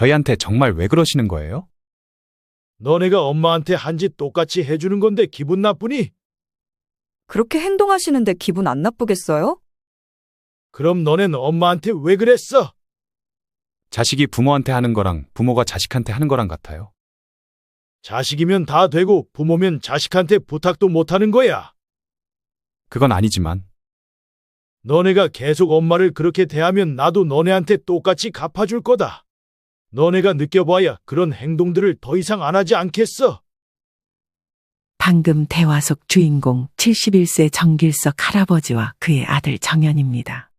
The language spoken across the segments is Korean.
저희한테 정말 왜 그러시는 거예요? 너네가 엄마한테 한 짓 똑같이 해주는 건데 기분 나쁘니? 그렇게 행동하시는데 기분 안 나쁘겠어요? 그럼 너넨 엄마한테 왜 그랬어? 자식이 부모한테 하는 거랑 부모가 자식한테 하는 거랑 같아요. 자식이면 다 되고 부모면 자식한테 부탁도 못하는 거야. 그건 아니지만 너네가 계속 엄마를 그렇게 대하면 나도 너네한테 똑같이 갚아줄 거다. 너네가 느껴봐야 그런 행동들을 더 이상 안 하지 않겠어. 방금 대화 속 주인공 71세 정길석 할아버지와 그의 아들 정연입니다.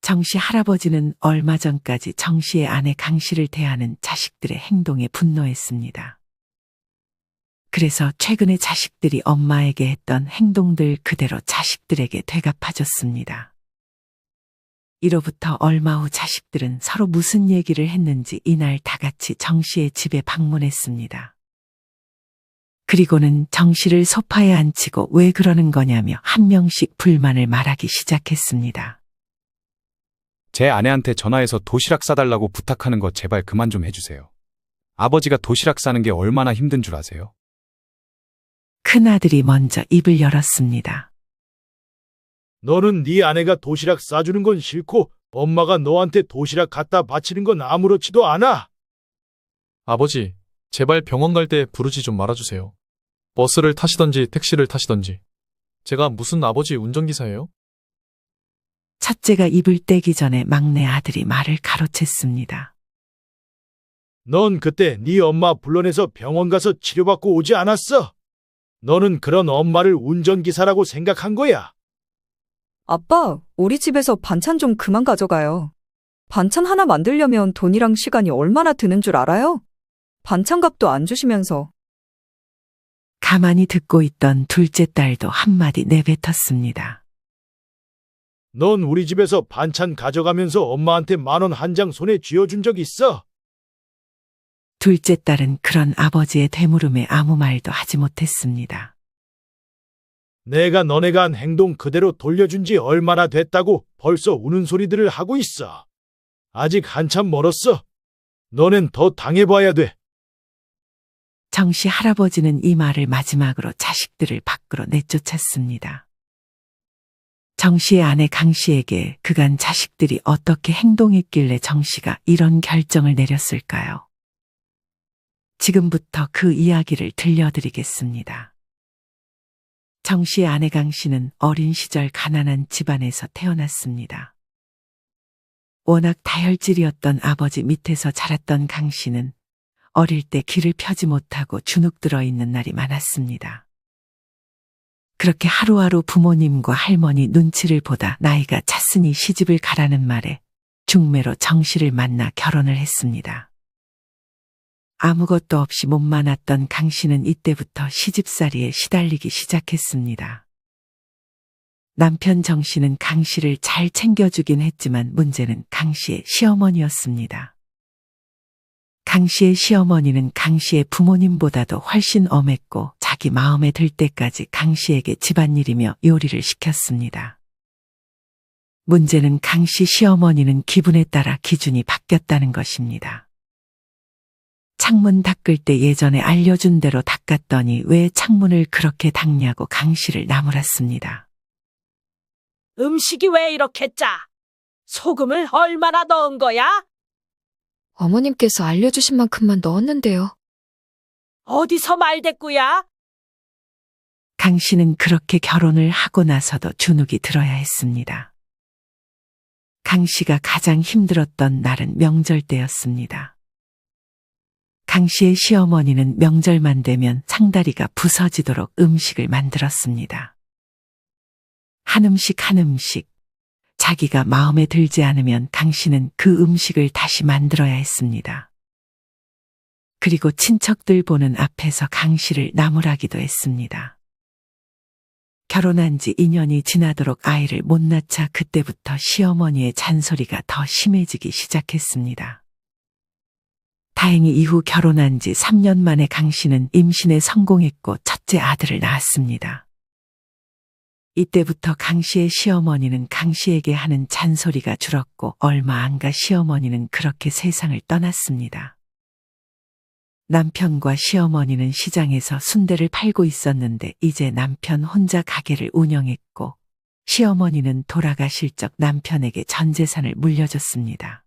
정씨 할아버지는 얼마 전까지 정씨의 아내 강씨를 대하는 자식들의 행동에 분노했습니다. 그래서 최근에 자식들이 엄마에게 했던 행동들 그대로 자식들에게 되갚아줬습니다. 이로부터 얼마 후 자식들은 서로 무슨 얘기를 했는지 이날 다 같이 정씨의 집에 방문했습니다. 그리고는 정씨를 소파에 앉히고 왜 그러는 거냐며 한 명씩 불만을 말하기 시작했습니다. 제 아내한테 전화해서 도시락 싸달라고 부탁하는 거 제발 그만 좀 해주세요. 아버지가 도시락 싸는 게 얼마나 힘든 줄 아세요? 큰아들이 먼저 입을 열었습니다. 너는 네 아내가 도시락 싸주는 건 싫고 엄마가 너한테 도시락 갖다 바치는 건 아무렇지도 않아. 아버지, 제발 병원 갈 때 부르지 좀 말아주세요. 버스를 타시던지 택시를 타시던지. 제가 무슨 아버지 운전기사예요? 첫째가 입을 떼기 전에 막내 아들이 말을 가로챘습니다. 넌 그때 네 엄마 불러내서 병원 가서 치료받고 오지 않았어? 너는 그런 엄마를 운전기사라고 생각한 거야. 아빠, 우리 집에서 반찬 좀 그만 가져가요. 반찬 하나 만들려면 돈이랑 시간이 얼마나 드는 줄 알아요? 반찬값도 안 주시면서. 가만히 듣고 있던 둘째 딸도 한마디 내뱉었습니다. 넌 우리 집에서 반찬 가져가면서 엄마한테 10,000원 한 장 손에 쥐어준 적 있어? 둘째 딸은 그런 아버지의 되물음에 아무 말도 하지 못했습니다. 내가 너네가 한 행동 그대로 돌려준 지 얼마나 됐다고 벌써 우는 소리들을 하고 있어. 아직 한참 멀었어. 너넨 더 당해봐야 돼. 정씨 할아버지는 이 말을 마지막으로 자식들을 밖으로 내쫓았습니다. 정씨의 아내 강씨에게 그간 자식들이 어떻게 행동했길래 정씨가 이런 결정을 내렸을까요? 지금부터 그 이야기를 들려드리겠습니다. 정씨의 아내 강씨는 어린 시절 가난한 집안에서 태어났습니다. 워낙 다혈질이었던 아버지 밑에서 자랐던 강씨는 어릴 때 길을 펴지 못하고 주눅 들어 있는 날이 많았습니다. 그렇게 하루하루 부모님과 할머니 눈치를 보다 나이가 찼으니 시집을 가라는 말에 중매로 정씨를 만나 결혼을 했습니다. 아무것도 없이 몸만 왔던 강씨는 이때부터 시집살이에 시달리기 시작했습니다. 남편 정씨는 강씨를 잘 챙겨주긴 했지만 문제는 강씨의 시어머니였습니다. 강씨의 시어머니는 강씨의 부모님보다도 훨씬 엄했고 자기 마음에 들 때까지 강씨에게 집안일이며 요리를 시켰습니다. 문제는 강씨 시어머니는 기분에 따라 기준이 바뀌었다는 것입니다. 창문 닦을 때 예전에 알려준 대로 닦았더니 왜 창문을 그렇게 닦냐고 강씨를 나무랐습니다. 음식이 왜 이렇게 짜? 소금을 얼마나 넣은 거야? 어머님께서 알려주신 만큼만 넣었는데요. 어디서 말대꾸야? 강씨는 그렇게 결혼을 하고 나서도 주눅이 들어야 했습니다. 강씨가 가장 힘들었던 날은 명절 때였습니다. 강씨의 시어머니는 명절만 되면 상다리가 부서지도록 음식을 만들었습니다. 한 음식 한 음식, 자기가 마음에 들지 않으면 강씨는 그 음식을 다시 만들어야 했습니다. 그리고 친척들 보는 앞에서 강씨를 나무라기도 했습니다. 결혼한 지 2년이 지나도록 아이를 못 낳자 그때부터 시어머니의 잔소리가 더 심해지기 시작했습니다. 다행히 이후 결혼한 지 3년 만에 강씨는 임신에 성공했고 첫째 아들을 낳았습니다. 이때부터 강 씨의 시어머니는 강 씨에게 하는 잔소리가 줄었고 얼마 안 가 시어머니는 그렇게 세상을 떠났습니다. 남편과 시어머니는 시장에서 순대를 팔고 있었는데 이제 남편 혼자 가게를 운영했고 시어머니는 돌아가실 적 남편에게 전 재산을 물려줬습니다.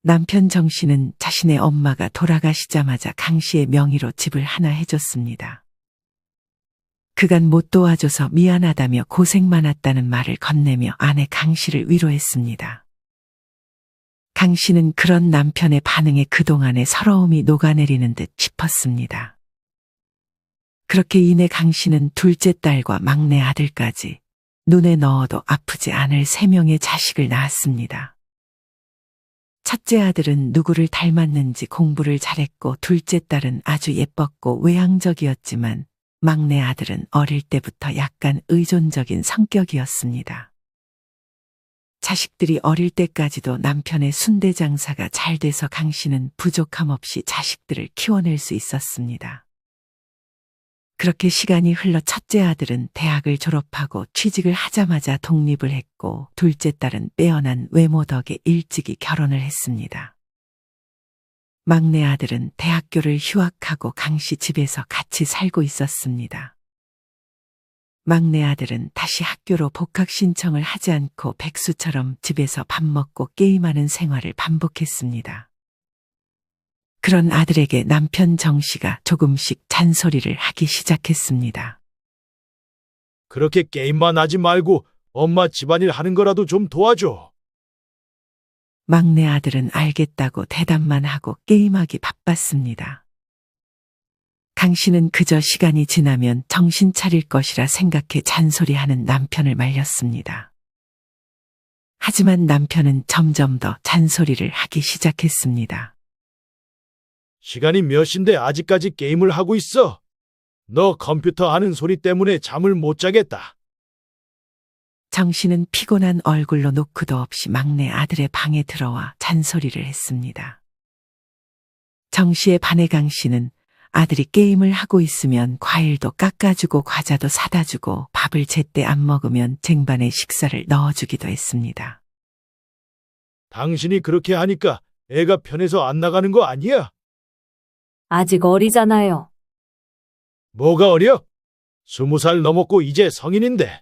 남편 정 씨는 자신의 엄마가 돌아가시자마자 강 씨의 명의로 집을 하나 해줬습니다. 그간 못 도와줘서 미안하다며 고생 많았다는 말을 건네며 아내 강 씨를 위로했습니다. 강 씨는 그런 남편의 반응에 그동안의 서러움이 녹아내리는 듯 싶었습니다. 그렇게 인해 강 씨는 둘째 딸과 막내 아들까지 눈에 넣어도 아프지 않을 3명의 자식을 낳았습니다. 첫째 아들은 누구를 닮았는지 공부를 잘했고 둘째 딸은 아주 예뻤고 외향적이었지만 막내 아들은 어릴 때부터 약간 의존적인 성격이었습니다. 자식들이 어릴 때까지도 남편의 순대 장사가 잘 돼서 강 씨는 부족함 없이 자식들을 키워낼 수 있었습니다. 그렇게 시간이 흘러 첫째 아들은 대학을 졸업하고 취직을 하자마자 독립을 했고 둘째 딸은 빼어난 외모 덕에 일찍이 결혼을 했습니다. 막내 아들은 대학교를 휴학하고 강 씨 집에서 같이 살고 있었습니다. 막내 아들은 다시 학교로 복학 신청을 하지 않고 백수처럼 집에서 밥 먹고 게임하는 생활을 반복했습니다. 그런 아들에게 남편 정 씨가 조금씩 잔소리를 하기 시작했습니다. 그렇게 게임만 하지 말고 엄마 집안일 하는 거라도 좀 도와줘. 막내 아들은 알겠다고 대답만 하고 게임하기 바빴습니다. 강 씨는 그저 시간이 지나면 정신 차릴 것이라 생각해 잔소리하는 남편을 말렸습니다. 하지만 남편은 점점 더 잔소리를 하기 시작했습니다. 시간이 몇 시인데 아직까지 게임을 하고 있어? 너 컴퓨터 하는 소리 때문에 잠을 못 자겠다. 정 씨는 피곤한 얼굴로 노크도 없이 막내 아들의 방에 들어와 잔소리를 했습니다. 정 씨의 반해 강 씨는 아들이 게임을 하고 있으면 과일도 깎아주고 과자도 사다주고 밥을 제때 안 먹으면 쟁반에 식사를 넣어주기도 했습니다. 당신이 그렇게 하니까 애가 편해서 안 나가는 거 아니야? 아직 어리잖아요. 뭐가 어려? 20살 넘었고 이제 성인인데.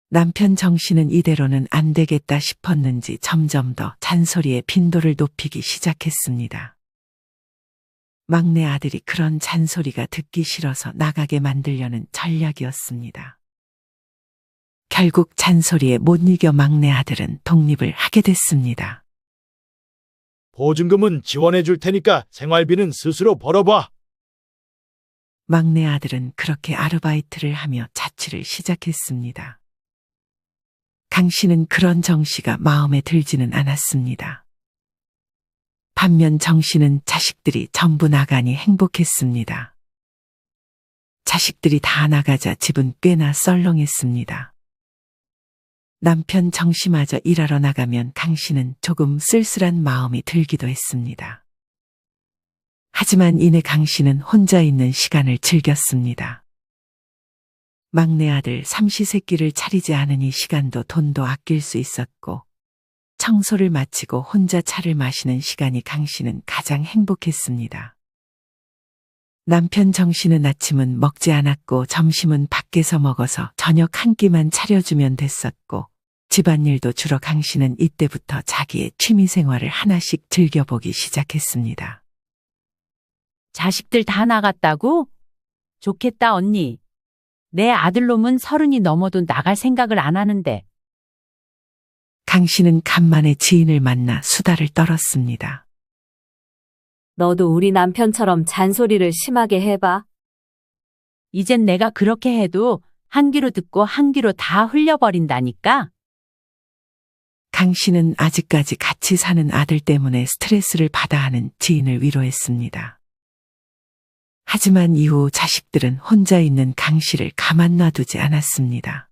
남편 정 씨는 이대로는 안 되겠다 싶었는지 점점 더 잔소리의 빈도를 높이기 시작했습니다. 막내 아들이 그런 잔소리가 듣기 싫어서 나가게 만들려는 전략이었습니다. 결국 잔소리에 못 이겨 막내 아들은 독립을 하게 됐습니다. 보증금은 지원해 줄 테니까 생활비는 스스로 벌어봐. 막내 아들은 그렇게 아르바이트를 하며 자취를 시작했습니다. 강 씨는 그런 정 씨가 마음에 들지는 않았습니다. 반면 정 씨는 자식들이 전부 나가니 행복했습니다. 자식들이 다 나가자 집은 꽤나 썰렁했습니다. 남편 정 씨마저 일하러 나가면 강 씨는 조금 쓸쓸한 마음이 들기도 했습니다. 하지만 이내 강 씨는 혼자 있는 시간을 즐겼습니다. 막내 아들 삼시세끼를 차리지 않으니 시간도 돈도 아낄 수 있었고 청소를 마치고 혼자 차를 마시는 시간이 강 씨는 가장 행복했습니다. 남편 정 씨는 아침은 먹지 않았고 점심은 밖에서 먹어서 저녁 한 끼만 차려주면 됐었고 집안일도 주로 강 씨는 이때부터 자기의 취미생활을 하나씩 즐겨보기 시작했습니다. 자식들 다 나갔다고? 좋겠다, 언니. 내 아들놈은 30이 넘어도 나갈 생각을 안 하는데. 강 씨는 간만에 지인을 만나 수다를 떨었습니다. 너도 우리 남편처럼 잔소리를 심하게 해봐. 이젠 내가 그렇게 해도 한 귀로 듣고 한 귀로 다 흘려버린다니까? 강 씨는 아직까지 같이 사는 아들 때문에 스트레스를 받아 하는 지인을 위로했습니다. 하지만 이후 자식들은 혼자 있는 강 씨를 가만 놔두지 않았습니다.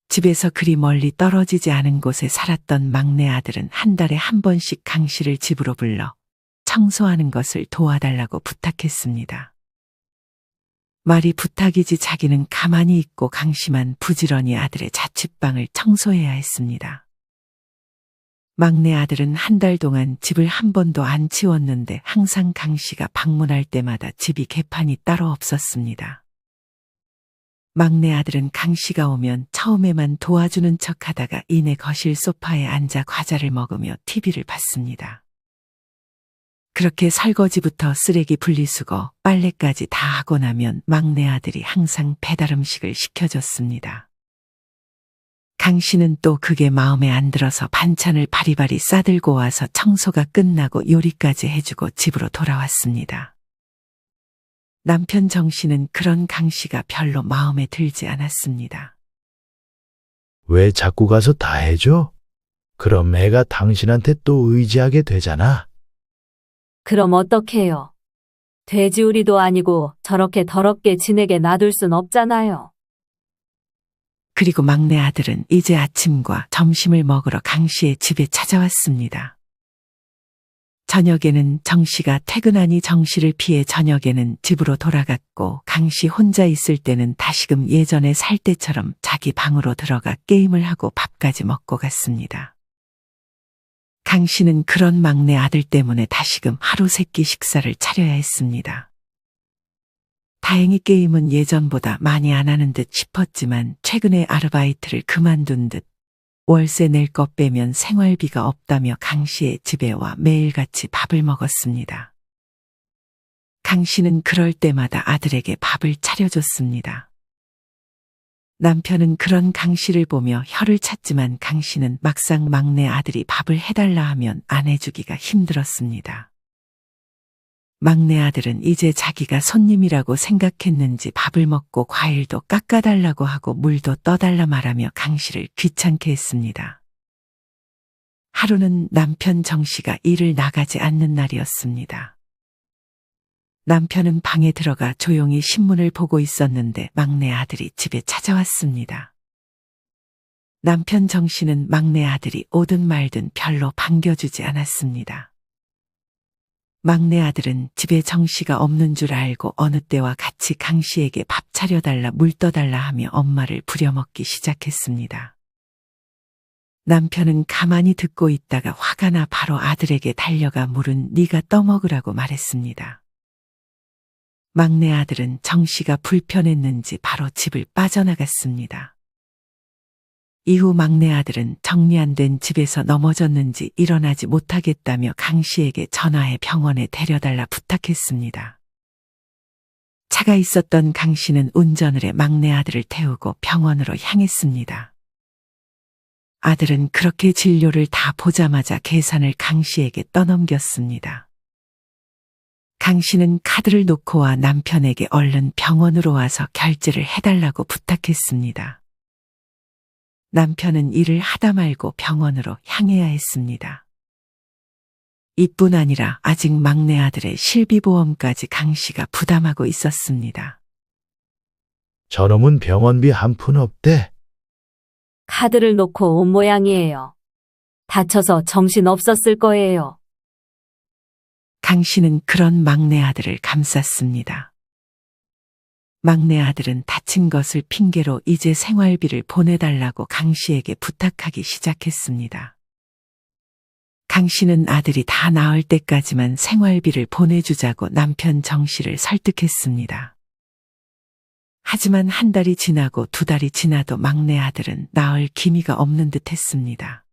집에서 그리 멀리 떨어지지 않은 곳에 살았던 막내 아들은 한 달에 한 번씩 강 씨를 집으로 불러 청소하는 것을 도와달라고 부탁했습니다. 말이 부탁이지 자기는 가만히 있고 강 씨만 부지런히 아들의 자취방을 청소해야 했습니다. 막내 아들은 한 달 동안 집을 한 번도 안 치웠는데 항상 강 씨가 방문할 때마다 집이 개판이 따로 없었습니다. 막내 아들은 강 씨가 오면 처음에만 도와주는 척 하다가 이내 거실 소파에 앉아 과자를 먹으며 TV를 봤습니다. 그렇게 설거지부터 쓰레기 분리수거, 빨래까지 다 하고 나면 막내 아들이 항상 배달 음식을 시켜줬습니다. 강 씨는 또 그게 마음에 안 들어서 반찬을 바리바리 싸들고 와서 청소가 끝나고 요리까지 해주고 집으로 돌아왔습니다. 남편 정 씨는 그런 강 씨가 별로 마음에 들지 않았습니다. 왜 자꾸 가서 다 해줘? 그럼 애가 당신한테 또 의지하게 되잖아. 그럼 어떡해요? 돼지우리도 아니고 저렇게 더럽게 지내게 놔둘 순 없잖아요. 그리고 막내 아들은 이제 아침과 점심을 먹으러 강 씨의 집에 찾아왔습니다. 저녁에는 정 씨가 퇴근하니 정 씨를 피해 저녁에는 집으로 돌아갔고 강 씨 혼자 있을 때는 다시금 예전에 살 때처럼 자기 방으로 들어가 게임을 하고 밥까지 먹고 갔습니다. 강 씨는 그런 막내 아들 때문에 다시금 하루 세끼 식사를 차려야 했습니다. 다행히 게임은 예전보다 많이 안 하는 듯 싶었지만 최근에 아르바이트를 그만둔 듯 월세 낼 것 빼면 생활비가 없다며 강 씨의 집에 와 매일같이 밥을 먹었습니다. 강 씨는 그럴 때마다 아들에게 밥을 차려줬습니다. 남편은 그런 강 씨를 보며 혀를 찼지만 강 씨는 막상 막내 아들이 밥을 해달라 하면 안 해주기가 힘들었습니다. 막내 아들은 이제 자기가 손님이라고 생각했는지 밥을 먹고 과일도 깎아달라고 하고 물도 떠달라 말하며 강 씨를 귀찮게 했습니다. 하루는 남편 정 씨가 일을 나가지 않는 날이었습니다. 남편은 방에 들어가 조용히 신문을 보고 있었는데 막내 아들이 집에 찾아왔습니다. 남편 정 씨는 막내 아들이 오든 말든 별로 반겨주지 않았습니다. 막내 아들은 집에 정 씨가 없는 줄 알고 어느 때와 같이 강 씨에게 밥 차려달라 물 떠달라 하며 엄마를 부려먹기 시작했습니다. 남편은 가만히 듣고 있다가 화가 나 바로 아들에게 달려가 물은 네가 떠먹으라고 말했습니다. 막내 아들은 정 씨가 불편했는지 바로 집을 빠져나갔습니다. 이후 막내 아들은 정리 안 된 집에서 넘어졌는지 일어나지 못하겠다며 강 씨에게 전화해 병원에 데려달라 부탁했습니다. 차가 있었던 강 씨는 운전을 해 막내 아들을 태우고 병원으로 향했습니다. 아들은 그렇게 진료를 다 보자마자 계산을 강 씨에게 떠넘겼습니다. 강 씨는 카드를 놓고 와 남편에게 얼른 병원으로 와서 결제를 해달라고 부탁했습니다. 남편은 일을 하다 말고 병원으로 향해야 했습니다. 이뿐 아니라 아직 막내 아들의 실비보험까지 강 씨가 부담하고 있었습니다. 저놈은 병원비 한 푼 없대. 카드를 놓고 온 모양이에요. 다쳐서 정신 없었을 거예요. 강 씨는 그런 막내 아들을 감쌌습니다. 막내 아들은 다친 것을 핑계로 이제 생활비를 보내달라고 강 씨에게 부탁하기 시작했습니다. 강 씨는 아들이 다 나을 때까지만 생활비를 보내주자고 남편 정 씨를 설득했습니다. 하지만 한 달이 지나고 두 달이 지나도 막내 아들은 나을 기미가 없는 듯 했습니다.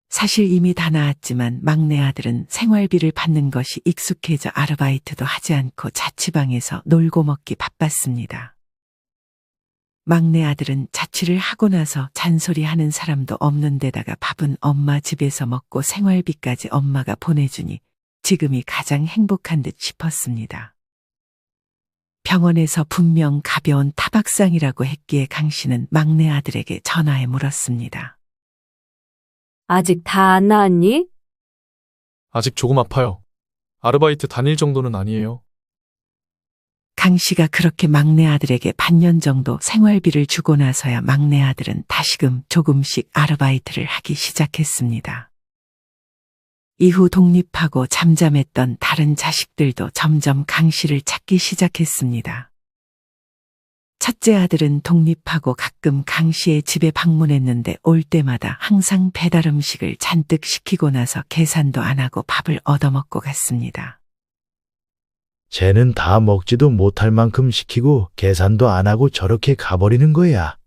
사실 이미 다 나았지만 막내 아들은 생활비를 받는 것이 익숙해져 아르바이트도 하지 않고 자취방에서 놀고 먹기 바빴습니다. 막내 아들은 자취를 하고 나서 잔소리하는 사람도 없는 데다가 밥은 엄마 집에서 먹고 생활비까지 엄마가 보내주니 지금이 가장 행복한 듯 싶었습니다. 병원에서 분명 가벼운 타박상이라고 했기에 강 씨는 막내 아들에게 전화해 물었습니다. 아직 다 안 나았니? 아직 조금 아파요. 아르바이트 다닐 정도는 아니에요. 강 씨가 그렇게 막내 아들에게 반년 정도 생활비를 주고 나서야 막내 아들은 다시금 조금씩 아르바이트를 하기 시작했습니다. 이후 독립하고 잠잠했던 다른 자식들도 점점 강 씨를 찾기 시작했습니다. 첫째 아들은 독립하고 가끔 강 씨의 집에 방문했는데 올 때마다 항상 배달 음식을 잔뜩 시키고 나서 계산도 안 하고 밥을 얻어먹고 갔습니다. 쟤는 다 먹지도 못할 만큼 시키고 계산도 안 하고 저렇게 가버리는 거야.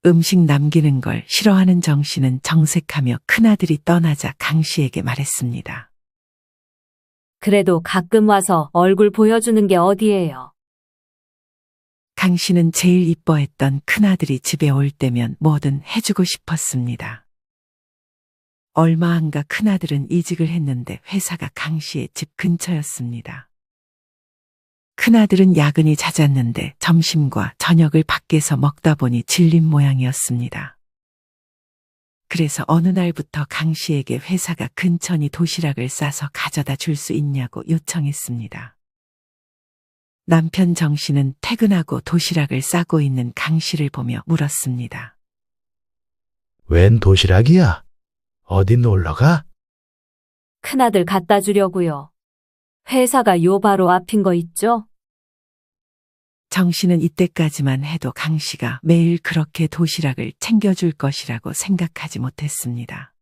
음식 남기는 걸 싫어하는 정 씨는 정색하며 큰아들이 떠나자 강 씨에게 말했습니다. 그래도 가끔 와서 얼굴 보여주는 게 어디예요? 강 씨는 제일 이뻐했던 큰아들이 집에 올 때면 뭐든 해주고 싶었습니다. 얼마 안 가 큰아들은 이직을 했는데 회사가 강 씨의 집 근처였습니다. 큰아들은 야근이 잦았는데 점심과 저녁을 밖에서 먹다 보니 질린 모양이었습니다. 그래서 어느 날부터 강 씨에게 회사가 근처니 도시락을 싸서 가져다 줄 수 있냐고 요청했습니다. 남편 정 씨는 퇴근하고 도시락을 싸고 있는 강 씨를 보며 물었습니다. 웬 도시락이야? 어디 놀러 가? 큰아들 갖다 주려고요. 회사가 요 바로 앞인 거 있죠? 정 씨는 이때까지만 해도 강 씨가 매일 그렇게 도시락을 챙겨줄 것이라고 생각하지 못했습니다.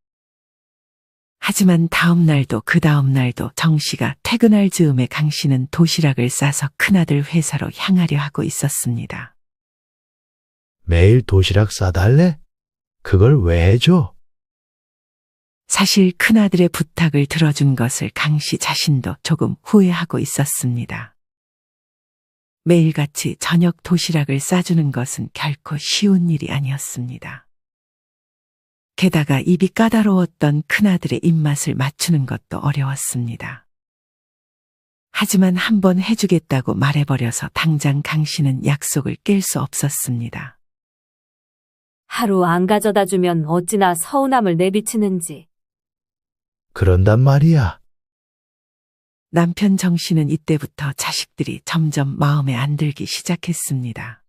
하지만 다음 날도 그 다음 날도 정 씨가 퇴근할 즈음에 강 씨는 도시락을 싸서 큰아들 회사로 향하려 하고 있었습니다. 매일 도시락 싸달래? 그걸 왜 해줘? 사실 큰아들의 부탁을 들어준 것을 강 씨 자신도 조금 후회하고 있었습니다. 매일같이 저녁 도시락을 싸주는 것은 결코 쉬운 일이 아니었습니다. 게다가 입이 까다로웠던 큰아들의 입맛을 맞추는 것도 어려웠습니다. 하지만 한번 해주겠다고 말해버려서 당장 강 씨는 약속을 깰 수 없었습니다. 하루 안 가져다 주면 어찌나 서운함을 내비치는지. 그런단 말이야. 남편 정 씨는 이때부터 자식들이 점점 마음에 안 들기 시작했습니다.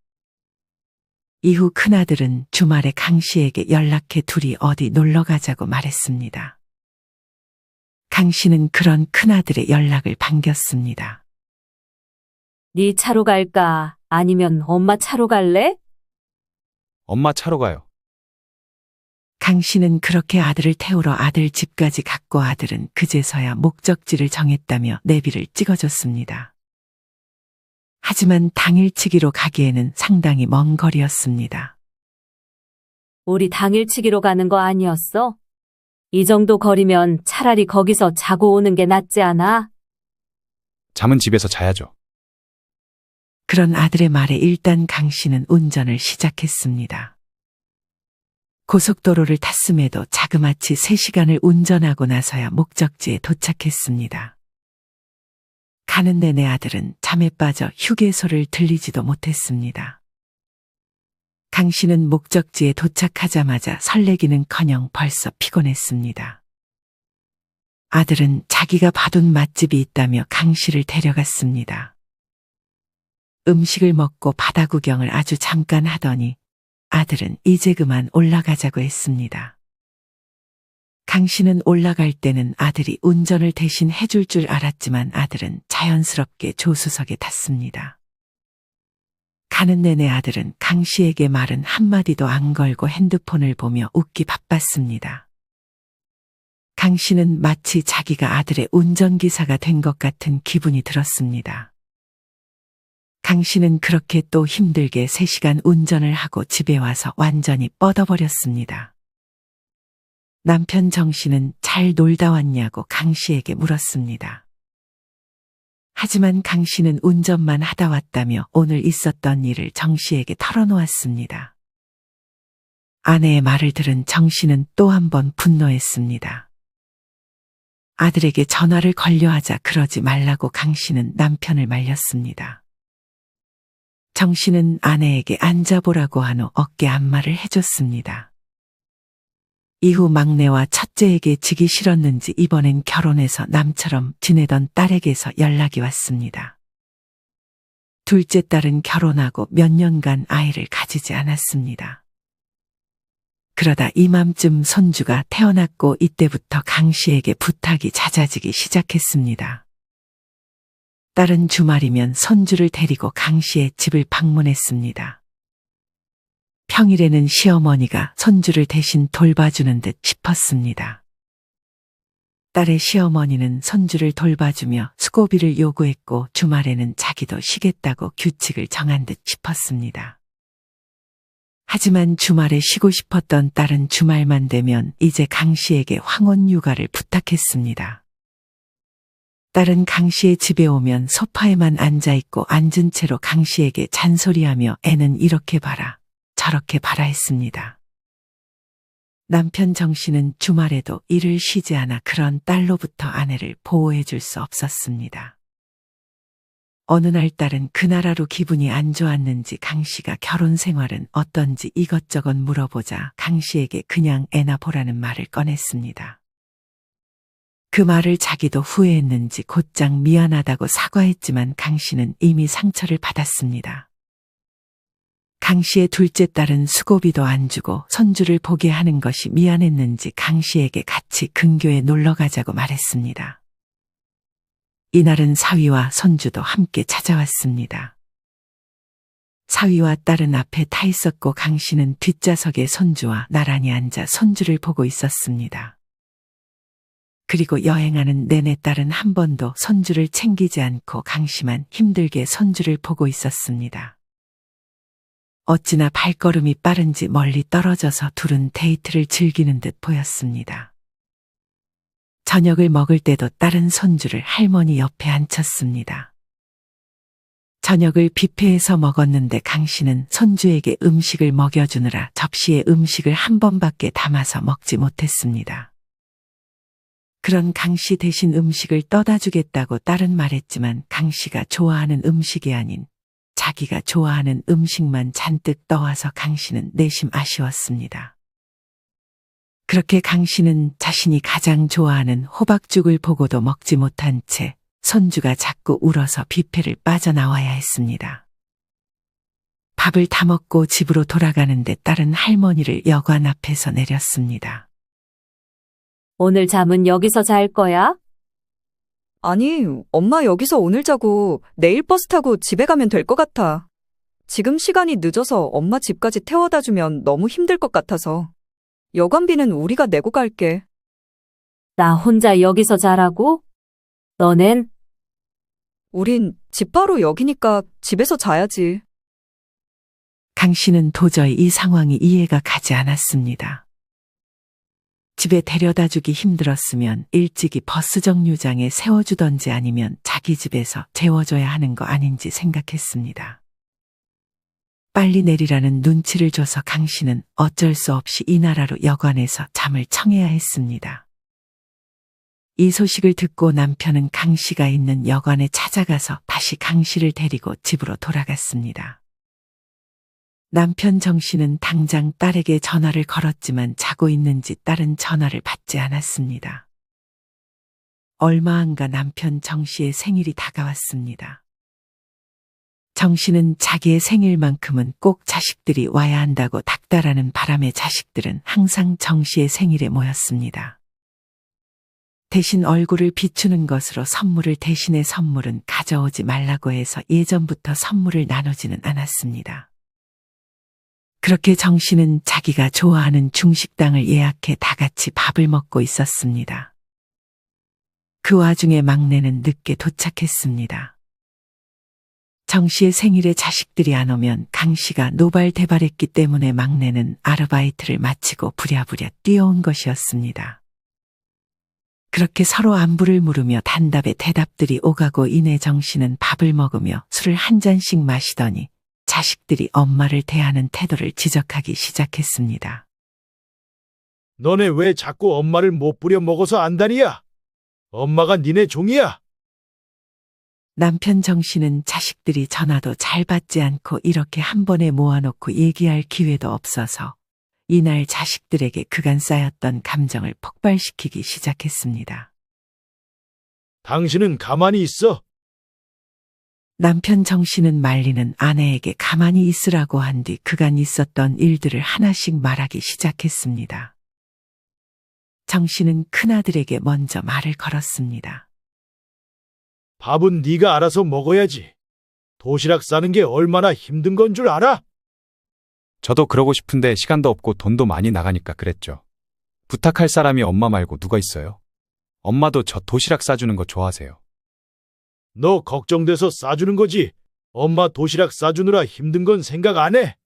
이후 큰아들은 주말에 강 씨에게 연락해 둘이 어디 놀러 가자고 말했습니다. 강 씨는 그런 큰아들의 연락을 반겼습니다. 네 차로 갈까? 아니면 엄마 차로 갈래? 엄마 차로 가요. 강 씨는 그렇게 아들을 태우러 아들 집까지 갔고 아들은 그제서야 목적지를 정했다며 내비를 찍어줬습니다. 하지만 당일치기로 가기에는 상당히 먼 거리였습니다. 우리 당일치기로 가는 거 아니었어? 이 정도 거리면 차라리 거기서 자고 오는 게 낫지 않아? 잠은 집에서 자야죠. 그런 아들의 말에 일단 강 씨는 운전을 시작했습니다. 고속도로를 탔음에도 자그마치 3시간을 운전하고 나서야 목적지에 도착했습니다. 가는 내내 아들은 잠에 빠져 휴게소를 들리지도 못했습니다. 강 씨는 목적지에 도착하자마자 설레기는커녕 벌써 피곤했습니다. 아들은 자기가 봐둔 맛집이 있다며 강 씨를 데려갔습니다. 음식을 먹고 바다 구경을 아주 잠깐 하더니 아들은 이제 그만 올라가자고 했습니다. 강 씨는 올라갈 때는 아들이 운전을 대신 해줄 줄 알았지만 아들은 자연스럽게 조수석에 탔습니다. 가는 내내 아들은 강 씨에게 말은 한마디도 안 걸고 핸드폰을 보며 웃기 바빴습니다. 강 씨는 마치 자기가 아들의 운전기사가 된 것 같은 기분이 들었습니다. 강 씨는 그렇게 또 힘들게 3시간 운전을 하고 집에 와서 완전히 뻗어버렸습니다. 남편 정 씨는 잘 놀다 왔냐고 강 씨에게 물었습니다. 하지만 강 씨는 운전만 하다 왔다며 오늘 있었던 일을 정 씨에게 털어놓았습니다. 아내의 말을 들은 정 씨는 또 한 번 분노했습니다. 아들에게 전화를 걸려 하자 그러지 말라고 강 씨는 남편을 말렸습니다. 정 씨는 아내에게 앉아보라고 한 후 어깨 안마를 해줬습니다. 이후 막내와 첫째에게 지기 싫었는지 이번엔 결혼해서 남처럼 지내던 딸에게서 연락이 왔습니다. 둘째 딸은 결혼하고 몇 년간 아이를 가지지 않았습니다. 그러다 이맘쯤 손주가 태어났고 이때부터 강 씨에게 부탁이 잦아지기 시작했습니다. 딸은 주말이면 손주를 데리고 강 씨의 집을 방문했습니다. 평일에는 시어머니가 손주를 대신 돌봐주는 듯 싶었습니다. 딸의 시어머니는 손주를 돌봐주며 수고비를 요구했고 주말에는 자기도 쉬겠다고 규칙을 정한 듯 싶었습니다. 하지만 주말에 쉬고 싶었던 딸은 주말만 되면 이제 강 씨에게 황혼 육아를 부탁했습니다. 딸은 강 씨의 집에 오면 소파에만 앉아있고 앉은 채로 강 씨에게 잔소리하며 애는 이렇게 봐라, 저렇게 봐라 했습니다. 남편 정 씨는 주말에도 일을 쉬지 않아 그런 딸로부터 아내를 보호해 줄 수 없었습니다. 어느 날 딸은 그 나라로 기분이 안 좋았는지 강 씨가 결혼 생활은 어떤지 이것저것 물어보자 강 씨에게 그냥 애나 보라는 말을 꺼냈습니다. 그 말을 자기도 후회했는지 곧장 미안하다고 사과했지만 강 씨는 이미 상처를 받았습니다. 강 씨의 둘째 딸은 수고비도 안 주고 손주를 보게 하는 것이 미안했는지 강 씨에게 같이 근교에 놀러 가자고 말했습니다. 이날은 사위와 손주도 함께 찾아왔습니다. 사위와 딸은 앞에 타 있었고 강 씨는 뒷좌석에 손주와 나란히 앉아 손주를 보고 있었습니다. 그리고 여행하는 내내 딸은 한 번도 손주를 챙기지 않고 강 씨만 힘들게 손주를 보고 있었습니다. 어찌나 발걸음이 빠른지 멀리 떨어져서 둘은 데이트를 즐기는 듯 보였습니다. 저녁을 먹을 때도 딸은 손주를 할머니 옆에 앉혔습니다. 저녁을 뷔페에서 먹었는데 강 씨는 손주에게 음식을 먹여주느라 접시에 음식을 한 번밖에 담아서 먹지 못했습니다. 그런 강 씨 대신 음식을 떠다 주겠다고 딸은 말했지만 강 씨가 좋아하는 음식이 아닌 자기가 좋아하는 음식만 잔뜩 떠와서 강 씨는 내심 아쉬웠습니다. 그렇게 강 씨는 자신이 가장 좋아하는 호박죽을 보고도 먹지 못한 채 손주가 자꾸 울어서 뷔페를 빠져나와야 했습니다. 밥을 다 먹고 집으로 돌아가는데 딸은 할머니를 여관 앞에서 내렸습니다. 오늘 잠은 여기서 잘 거야? 아니, 엄마 여기서 오늘 자고 내일 버스 타고 집에 가면 될 것 같아. 지금 시간이 늦어서 엄마 집까지 태워다 주면 너무 힘들 것 같아서. 여관비는 우리가 내고 갈게. 나 혼자 여기서 자라고? 너넨? 우린 집 바로 여기니까 집에서 자야지. 강 씨는 도저히 이 상황이 이해가 가지 않았습니다. 집에 데려다 주기 힘들었으면 일찍이 버스 정류장에 세워주던지 아니면 자기 집에서 재워줘야 하는 거 아닌지 생각했습니다. 빨리 내리라는 눈치를 줘서 강 씨는 어쩔 수 없이 이 나라로 여관에서 잠을 청해야 했습니다. 이 소식을 듣고 남편은 강 씨가 있는 여관에 찾아가서 다시 강 씨를 데리고 집으로 돌아갔습니다. 남편 정 씨는 당장 딸에게 전화를 걸었지만 자고 있는지 딸은 전화를 받지 않았습니다. 얼마 안 가 남편 정 씨의 생일이 다가왔습니다. 정 씨는 자기의 생일만큼은 꼭 자식들이 와야 한다고 닥달하는 바람에 자식들은 항상 정 씨의 생일에 모였습니다. 대신 얼굴을 비추는 것으로 선물을 대신해 선물은 가져오지 말라고 해서 예전부터 선물을 나누지는 않았습니다. 그렇게 정 씨는 자기가 좋아하는 중식당을 예약해 다 같이 밥을 먹고 있었습니다. 그 와중에 막내는 늦게 도착했습니다. 정 씨의 생일에 자식들이 안 오면 강 씨가 노발대발했기 때문에 막내는 아르바이트를 마치고 부랴부랴 뛰어온 것이었습니다. 그렇게 서로 안부를 물으며 단답에 대답들이 오가고 이내 정 씨는 밥을 먹으며 술을 한 잔씩 마시더니 자식들이 엄마를 대하는 태도를 지적하기 시작했습니다. 너네 왜 자꾸 엄마를 못 부려 먹어서 안다니야? 엄마가 니네 종이야. 남편 정 씨는 자식들이 전화도 잘 받지 않고 이렇게 한 번에 모아놓고 얘기할 기회도 없어서 이날 자식들에게 그간 쌓였던 감정을 폭발시키기 시작했습니다. 당신은 가만히 있어. 남편 정 씨는 말리는 아내에게 가만히 있으라고 한 뒤 그간 있었던 일들을 하나씩 말하기 시작했습니다. 정 씨는 큰아들에게 먼저 말을 걸었습니다. 밥은 네가 알아서 먹어야지. 도시락 싸는 게 얼마나 힘든 건 줄 알아? 저도 그러고 싶은데 시간도 없고 돈도 많이 나가니까 그랬죠. 부탁할 사람이 엄마 말고 누가 있어요? 엄마도 저 도시락 싸주는 거 좋아하세요. 너 걱정돼서 싸주는 거지. 엄마 도시락 싸주느라 힘든 건 생각 안 해.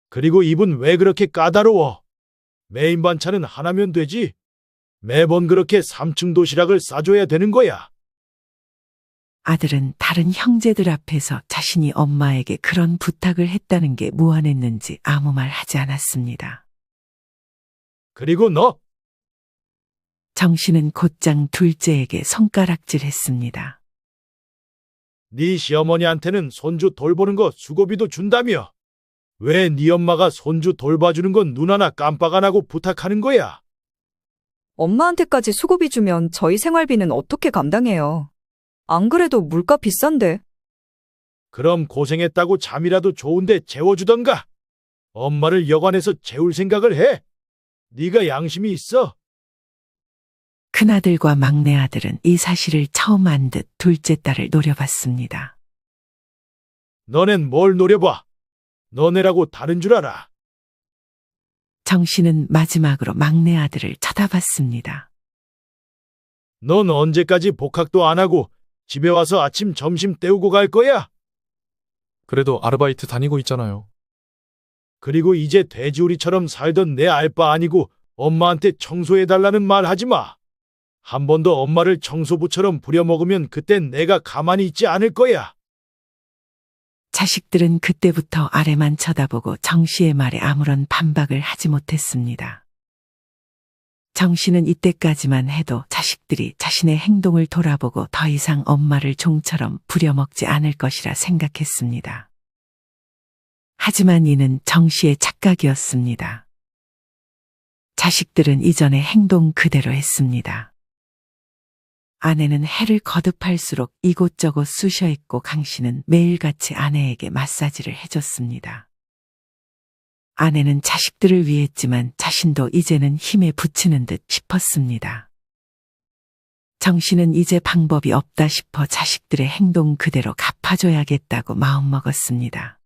그리고 입은 왜 그렇게 까다로워? 메인 반찬은 하나면 되지. 매번 그렇게 3층 도시락을 싸줘야 되는 거야. 아들은 다른 형제들 앞에서 자신이 엄마에게 그런 부탁을 했다는 게 무안했는지 아무 말 하지 않았습니다. 그리고 너, 정 씨는 곧장 둘째에게 손가락질했습니다. 네 시어머니한테는 손주 돌보는 거 수고비도 준다며. 왜 네 엄마가 손주 돌봐주는 건 눈 하나 깜빡 안 하고 부탁하는 거야? 엄마한테까지 수고비 주면 저희 생활비는 어떻게 감당해요? 안 그래도 물가 비싼데. 그럼 고생했다고 잠이라도 좋은데 재워주던가. 엄마를 여관에서 재울 생각을 해. 네가 양심이 있어. 큰아들과 막내 아들은 이 사실을 처음 안 듯 둘째 딸을 노려봤습니다. 너넨 뭘 노려봐. 너네라고 다른 줄 알아. 정 씨는 마지막으로 막내 아들을 쳐다봤습니다. 넌 언제까지 복학도 안 하고 집에 와서 아침 점심 때우고 갈 거야? 그래도 아르바이트 다니고 있잖아요. 그리고 이제 돼지우리처럼 살던 내 알바 아니고 엄마한테 청소해달라는 말 하지 마. 한 번 더 엄마를 청소부처럼 부려먹으면 그땐 내가 가만히 있지 않을 거야. 자식들은 그때부터 아래만 쳐다보고 정 씨의 말에 아무런 반박을 하지 못했습니다. 정 씨는 이때까지만 해도 자식들이 자신의 행동을 돌아보고 더 이상 엄마를 종처럼 부려먹지 않을 것이라 생각했습니다. 하지만 이는 정 씨의 착각이었습니다. 자식들은 이전의 행동 그대로 했습니다. 아내는 해를 거듭할수록 이곳저곳 쑤셔 있고 강 씨는 매일같이 아내에게 마사지를 해줬습니다. 아내는 자식들을 위했지만 자신도 이제는 힘에 부치는 듯 싶었습니다. 정 씨는 이제 방법이 없다 싶어 자식들의 행동 그대로 갚아줘야겠다고 마음먹었습니다.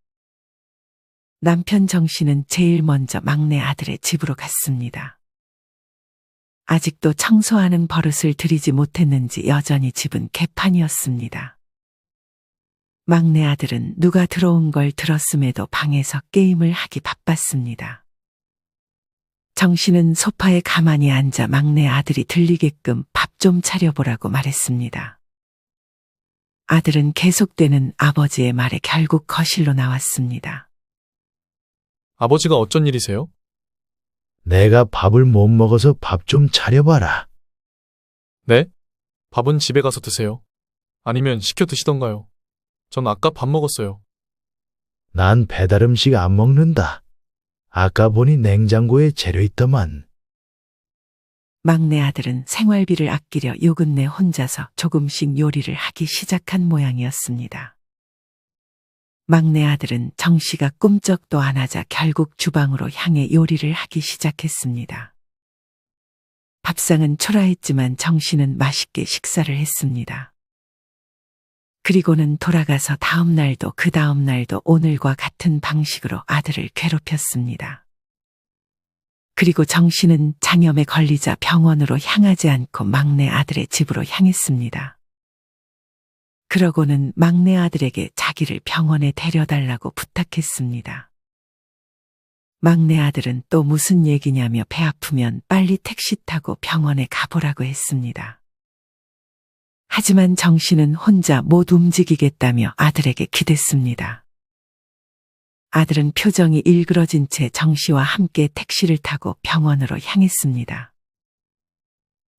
남편 정 씨는 제일 먼저 막내 아들의 집으로 갔습니다. 아직도 청소하는 버릇을 들이지 못했는지 여전히 집은 개판이었습니다. 막내 아들은 누가 들어온 걸 들었음에도 방에서 게임을 하기 바빴습니다. 정 씨는 소파에 가만히 앉아 막내 아들이 들리게끔 밥 좀 차려보라고 말했습니다. 아들은 계속되는 아버지의 말에 결국 거실로 나왔습니다. 아버지가 어쩐 일이세요? 내가 밥을 못 먹어서 밥 좀 차려봐라. 네? 밥은 집에 가서 드세요. 아니면 시켜 드시던가요. 전 아까 밥 먹었어요. 난 배달 음식 안 먹는다. 아까 보니 냉장고에 재료 있더만. 막내 아들은 생활비를 아끼려 요근내 혼자서 조금씩 요리를 하기 시작한 모양이었습니다. 막내 아들은 정 씨가 꿈쩍도 안 하자 결국 주방으로 향해 요리를 하기 시작했습니다. 밥상은 초라했지만 정 씨는 맛있게 식사를 했습니다. 그리고는 돌아가서 다음 날도 그 다음 날도 오늘과 같은 방식으로 아들을 괴롭혔습니다. 그리고 정 씨는 장염에 걸리자 병원으로 향하지 않고 막내 아들의 집으로 향했습니다. 그러고는 막내 아들에게 자기를 병원에 데려달라고 부탁했습니다. 막내 아들은 또 무슨 얘기냐며 배 아프면 빨리 택시 타고 병원에 가보라고 했습니다. 하지만 정 씨는 혼자 못 움직이겠다며 아들에게 기댔습니다. 아들은 표정이 일그러진 채 정 씨와 함께 택시를 타고 병원으로 향했습니다.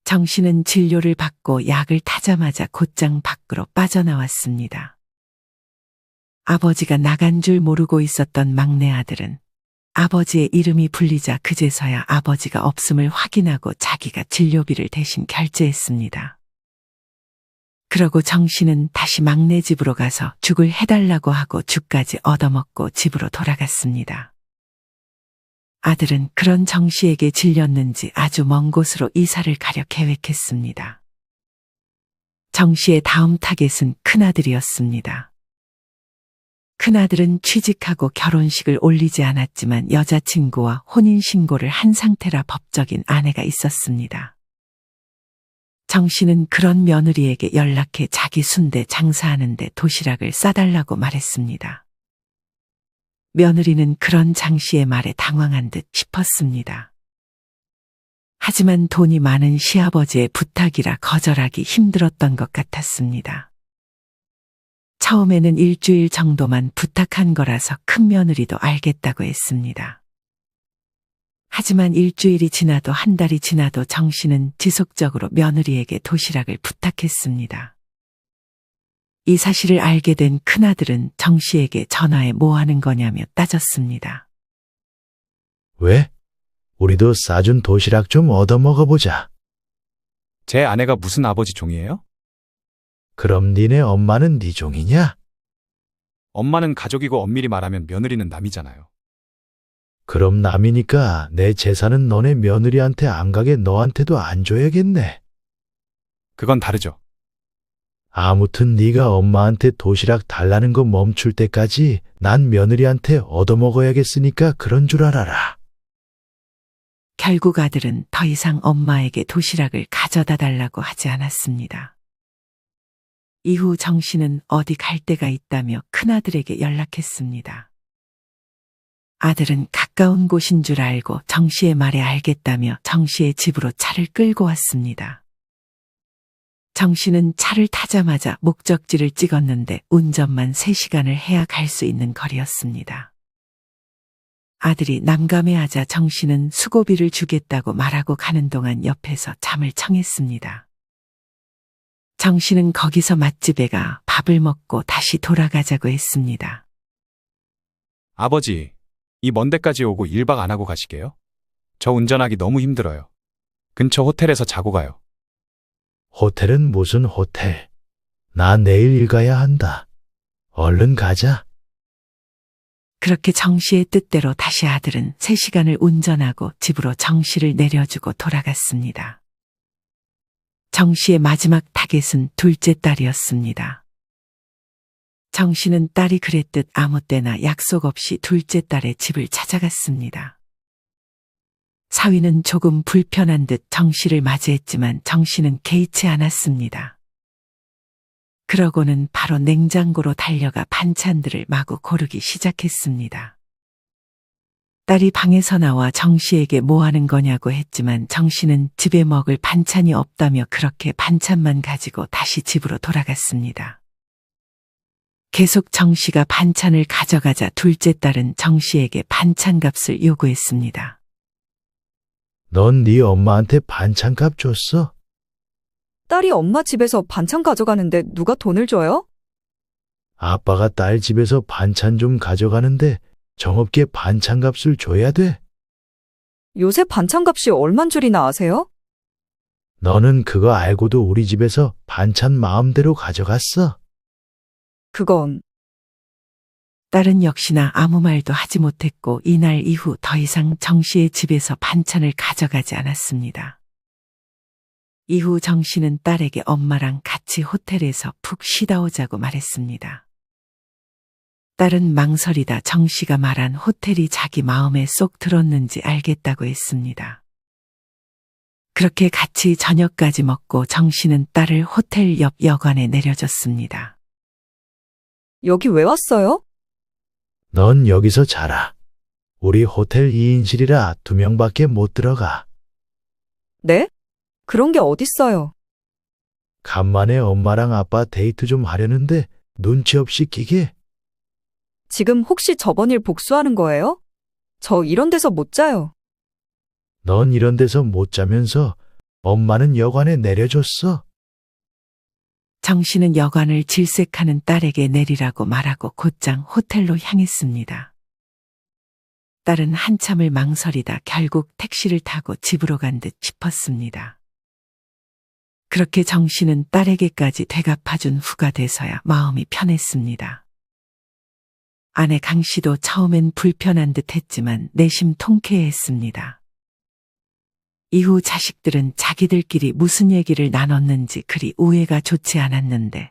정 씨는 진료를 받고 약을 타자마자 곧장 밖으로 빠져나왔습니다. 아버지가 나간 줄 모르고 있었던 막내 아들은 아버지의 이름이 불리자 그제서야 아버지가 없음을 확인하고 자기가 진료비를 대신 결제했습니다. 그러고 정 씨는 다시 막내 집으로 가서 죽을 해달라고 하고 죽까지 얻어먹고 집으로 돌아갔습니다. 아들은 그런 정 씨에게 질렸는지 아주 먼 곳으로 이사를 가려 계획했습니다. 정 씨의 다음 타겟은 큰아들이었습니다. 큰아들은 취직하고 결혼식을 올리지 않았지만 여자친구와 혼인신고를 한 상태라 법적인 아내가 있었습니다. 정 씨는 그런 며느리에게 연락해 자기 순대 장사하는데 도시락을 싸달라고 말했습니다. 며느리는 그런 장 씨의 말에 당황한 듯 싶었습니다. 하지만 돈이 많은 시아버지의 부탁이라 거절하기 힘들었던 것 같았습니다. 처음에는 일주일 정도만 부탁한 거라서 큰 며느리도 알겠다고 했습니다. 하지만 일주일이 지나도 한 달이 지나도 정 씨는 지속적으로 며느리에게 도시락을 부탁했습니다. 이 사실을 알게 된 큰아들은 정 씨에게 전화해 뭐 하는 거냐며 따졌습니다. 왜? 우리도 싸준 도시락 좀 얻어 먹어보자. 제 아내가 무슨 아버지 종이에요? 그럼 니네 엄마는 네 종이냐? 엄마는 가족이고 엄밀히 말하면 며느리는 남이잖아요. 그럼 남이니까 내 재산은 너네 며느리한테 안 가게 너한테도 안 줘야겠네. 그건 다르죠. 아무튼 네가 엄마한테 도시락 달라는 거 멈출 때까지 난 며느리한테 얻어먹어야겠으니까 그런 줄 알아라. 결국 아들은 더 이상 엄마에게 도시락을 가져다 달라고 하지 않았습니다. 이후 정 씨는 어디 갈 데가 있다며 큰아들에게 연락했습니다. 아들은 가까운 곳인 줄 알고 정 씨의 말에 알겠다며 정 씨의 집으로 차를 끌고 왔습니다. 정 씨는 차를 타자마자 목적지를 찍었는데 운전만 3시간을 해야 갈 수 있는 거리였습니다. 아들이 난감해하자 정 씨는 수고비를 주겠다고 말하고 가는 동안 옆에서 잠을 청했습니다. 정 씨는 거기서 맛집에 가 밥을 먹고 다시 돌아가자고 했습니다. 아버지, 이 먼 데까지 오고 1박 안 하고 가시게요? 저 운전하기 너무 힘들어요. 근처 호텔에서 자고 가요. 호텔은 무슨 호텔? 나 내일 일 가야 한다. 얼른 가자. 그렇게 정 씨의 뜻대로 다시 아들은 3시간을 운전하고 집으로 정 씨를 내려주고 돌아갔습니다. 정 씨의 마지막 타겟은 둘째 딸이었습니다. 정 씨는 딸이 그랬듯 아무 때나 약속 없이 둘째 딸의 집을 찾아갔습니다. 사위는 조금 불편한 듯 정 씨를 맞이했지만 정 씨는 개의치 않았습니다. 그러고는 바로 냉장고로 달려가 반찬들을 마구 고르기 시작했습니다. 딸이 방에서 나와 정 씨에게 뭐 하는 거냐고 했지만 정 씨는 집에 먹을 반찬이 없다며 그렇게 반찬만 가지고 다시 집으로 돌아갔습니다. 계속 정 씨가 반찬을 가져가자 둘째 딸은 정 씨에게 반찬값을 요구했습니다. 넌 네 엄마한테 반찬값 줬어? 딸이 엄마 집에서 반찬 가져가는데 누가 돈을 줘요? 아빠가 딸 집에서 반찬 좀 가져가는데 정없게 반찬값을 줘야 돼? 요새 반찬값이 얼만 줄이나 아세요? 너는 그거 알고도 우리 집에서 반찬 마음대로 가져갔어? 그건 딸은 역시나 아무 말도 하지 못했고 이날 이후 더 이상 정 씨의 집에서 반찬을 가져가지 않았습니다. 이후 정 씨는 딸에게 엄마랑 같이 호텔에서 푹 쉬다 오자고 말했습니다. 딸은 망설이다 정 씨가 말한 호텔이 자기 마음에 쏙 들었는지 알겠다고 했습니다. 그렇게 같이 저녁까지 먹고 정 씨는 딸을 호텔 옆 여관에 내려줬습니다. 여기 왜 왔어요? 넌 여기서 자라. 우리 호텔 2인실이라 2명밖에 못 들어가. 네? 그런 게 어딨어요. 간만에 엄마랑 아빠 데이트 좀 하려는데 눈치 없이 끼게. 지금 혹시 저번 일 복수하는 거예요? 저 이런 데서 못 자요. 넌 이런 데서 못 자면서 엄마는 여관에 내려줬어. 정 씨는 여관을 질색하는 딸에게 내리라고 말하고 곧장 호텔로 향했습니다. 딸은 한참을 망설이다 결국 택시를 타고 집으로 간 듯 싶었습니다. 그렇게 정 씨는 딸에게까지 되갚아준 후가 돼서야 마음이 편했습니다. 아내 강 씨도 처음엔 불편한 듯 했지만 내심 통쾌했습니다. 이후 자식들은 자기들끼리 무슨 얘기를 나눴는지 그리 우애가 좋지 않았는데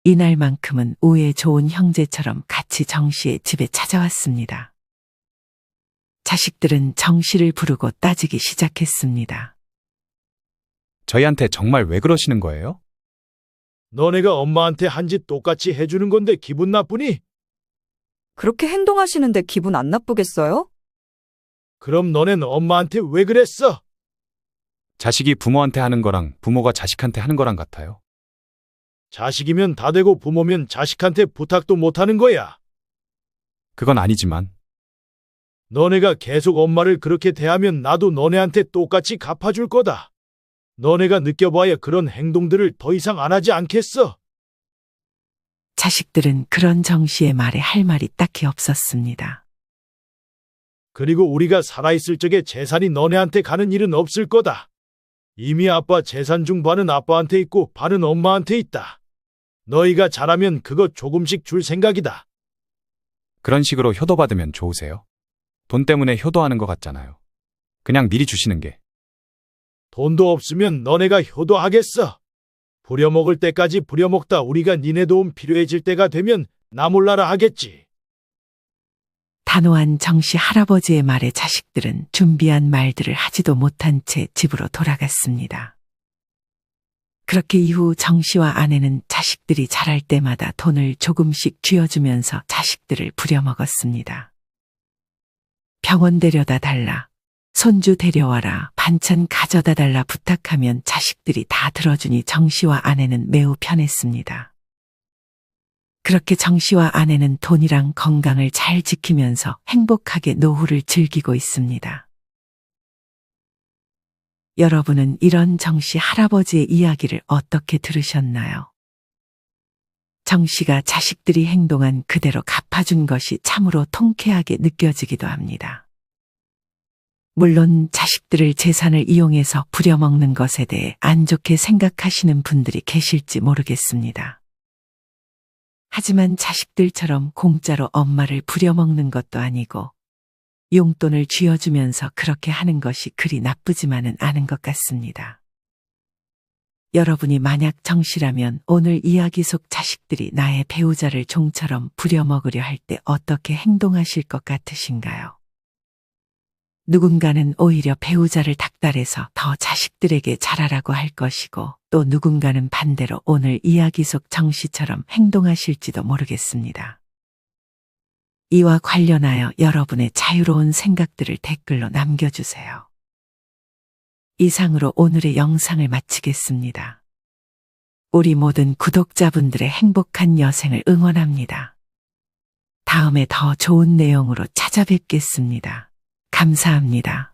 이날만큼은 우애 좋은 형제처럼 같이 정 씨의 집에 찾아왔습니다. 자식들은 정 씨를 부르고 따지기 시작했습니다. 저희한테 정말 왜 그러시는 거예요? 너네가 엄마한테 한 짓 똑같이 해주는 건데 기분 나쁘니? 그렇게 행동하시는데 기분 안 나쁘겠어요? 그럼 너넨 엄마한테 왜 그랬어? 자식이 부모한테 하는 거랑 부모가 자식한테 하는 거랑 같아요. 자식이면 다 되고 부모면 자식한테 부탁도 못 하는 거야. 그건 아니지만 너네가 계속 엄마를 그렇게 대하면 나도 너네한테 똑같이 갚아줄 거다. 너네가 느껴봐야 그런 행동들을 더 이상 안 하지 않겠어? 자식들은 그런 정 씨의 말에 할 말이 딱히 없었습니다. 그리고 우리가 살아있을 적에 재산이 너네한테 가는 일은 없을 거다. 이미 아빠 재산 중 반은 아빠한테 있고 반은 엄마한테 있다. 너희가 잘하면 그거 조금씩 줄 생각이다. 그런 식으로 효도받으면 좋으세요? 돈 때문에 효도하는 것 같잖아요. 그냥 미리 주시는 게. 돈도 없으면 너네가 효도하겠어. 부려먹을 때까지 부려먹다 우리가 니네 도움 필요해질 때가 되면 나 몰라라 하겠지. 단호한 정 씨 할아버지의 말에 자식들은 준비한 말들을 하지도 못한 채 집으로 돌아갔습니다. 그렇게 이후 정 씨와 아내는 자식들이 자랄 때마다 돈을 조금씩 쥐어주면서 자식들을 부려먹었습니다. 병원 데려다 달라, 손주 데려와라, 반찬 가져다 달라 부탁하면 자식들이 다 들어주니 정 씨와 아내는 매우 편했습니다. 그렇게 정 씨와 아내는 돈이랑 건강을 잘 지키면서 행복하게 노후를 즐기고 있습니다. 여러분은 이런 정 씨 할아버지의 이야기를 어떻게 들으셨나요? 정 씨가 자식들이 행동한 그대로 갚아준 것이 참으로 통쾌하게 느껴지기도 합니다. 물론 자식들을 재산을 이용해서 부려먹는 것에 대해 안 좋게 생각하시는 분들이 계실지 모르겠습니다. 하지만 자식들처럼 공짜로 엄마를 부려먹는 것도 아니고 용돈을 쥐어주면서 그렇게 하는 것이 그리 나쁘지만은 않은 것 같습니다. 여러분이 만약 정 씨라면 오늘 이야기 속 자식들이 나의 배우자를 종처럼 부려먹으려 할 때 어떻게 행동하실 것 같으신가요? 누군가는 오히려 배우자를 닥달해서 더 자식들에게 잘하라고 할 것이고 또 누군가는 반대로 오늘 이야기 속 정 씨처럼 행동하실지도 모르겠습니다. 이와 관련하여 여러분의 자유로운 생각들을 댓글로 남겨주세요. 이상으로 오늘의 영상을 마치겠습니다. 우리 모든 구독자분들의 행복한 여생을 응원합니다. 다음에 더 좋은 내용으로 찾아뵙겠습니다. 감사합니다.